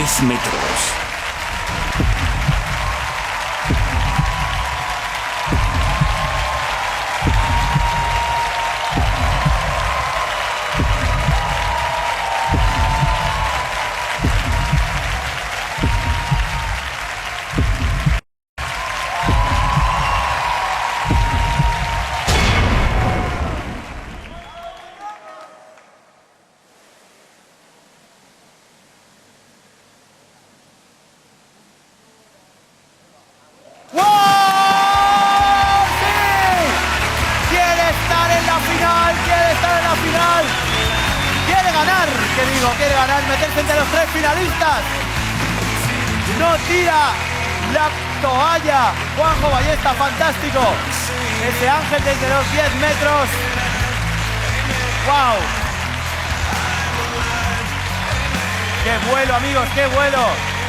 10 metros. Quiere ganar, meterse entre los 3 finalistas. No tira la toalla. Juanjo Ballesta, fantástico. Ese ángel desde los 10 metros. ¡Wow! ¡Qué vuelo, amigos! ¡Qué vuelo!